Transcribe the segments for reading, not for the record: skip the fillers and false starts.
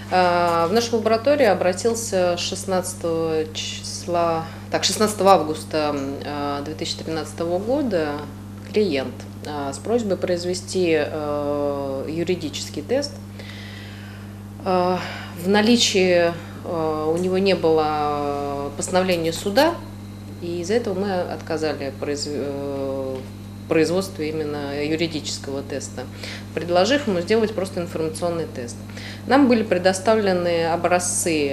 В нашу лабораторию обратился 16 августа 2013 года клиент с просьбой произвести юридический тест. В наличии у него не было постановления суда, и из-за этого мы отказали в производстве именно юридического теста, предложив ему сделать просто информационный тест. Нам были предоставлены образцы,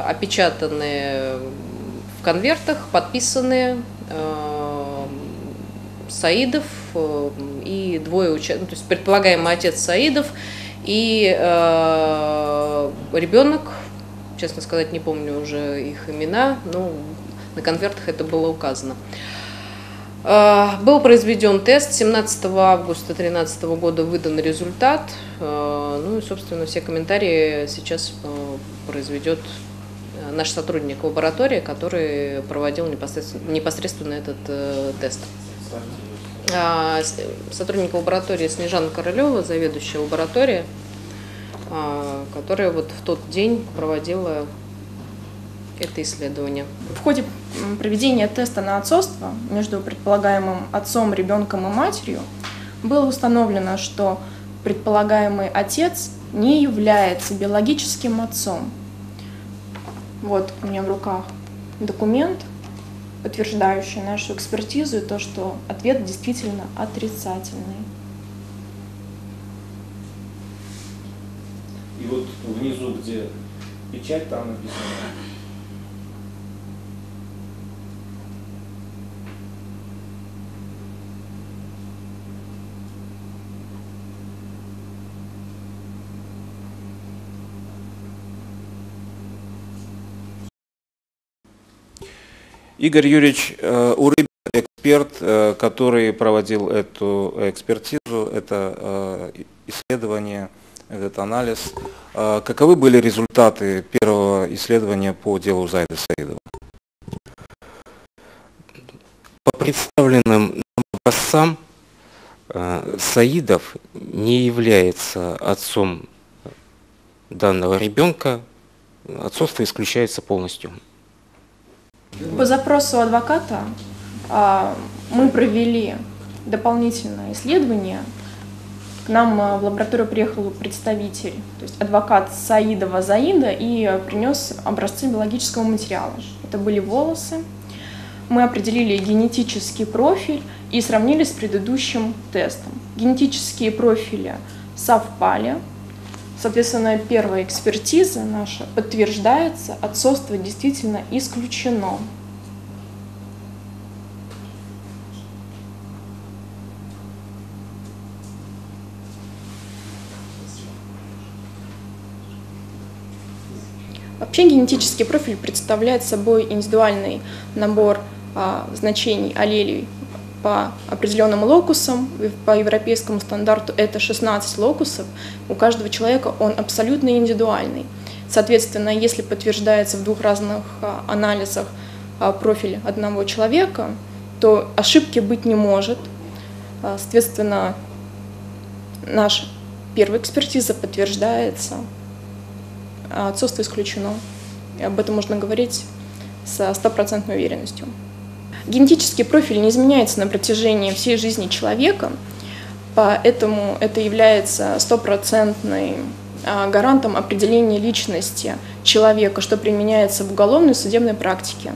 опечатанные в конвертах, подписанные Саидов и двое участников, то есть предполагаемый отец Саидов и ребенок, честно сказать, не помню уже их имена, но на конвертах это было указано. Был произведен тест, 17 августа 2013 года выдан результат, ну и, собственно, все комментарии сейчас произведет наш сотрудник лаборатории, который проводил непосредственно этот тест. Сотрудник лаборатории Снежана Королева, заведующая лабораторией, которая вот в тот день проводила это исследование. В ходе проведения теста на отцовство между предполагаемым отцом, ребенком и матерью было установлено, что предполагаемый отец не является биологическим отцом. Вот у меня в руках документ, подтверждающий нашу экспертизу, и то, что ответ действительно отрицательный. И вот внизу, где печать, там написано. Игорь Юрьевич Урыбин, эксперт, который проводил эту экспертизу, это исследование, этот анализ. Каковы были результаты первого исследования по делу Заида Саидова? По представленным образцам Саидов не является отцом данного ребенка, отцовство исключается полностью. По запросу адвоката мы провели дополнительное исследование. К нам в лабораторию приехал представитель, то есть адвокат Саидова Заида, и принес образцы биологического материала. Это были волосы. Мы определили генетический профиль и сравнили с предыдущим тестом. Генетические профили совпали. Соответственно, первая экспертиза наша подтверждается, отцовство действительно исключено. Вообще генетический профиль представляет собой индивидуальный набор значений аллелей по определенным локусам. По европейскому стандарту это 16 локусов. У каждого человека он абсолютно индивидуальный. Соответственно, если подтверждается в двух разных анализах профиль одного человека, то ошибки быть не может. Соответственно, наша первая экспертиза подтверждается, отцовство исключено. И об этом можно говорить со 100% уверенностью. Генетический профиль не изменяется на протяжении всей жизни человека, поэтому это является стопроцентным гарантом определения личности человека, что применяется в уголовной и судебной практике.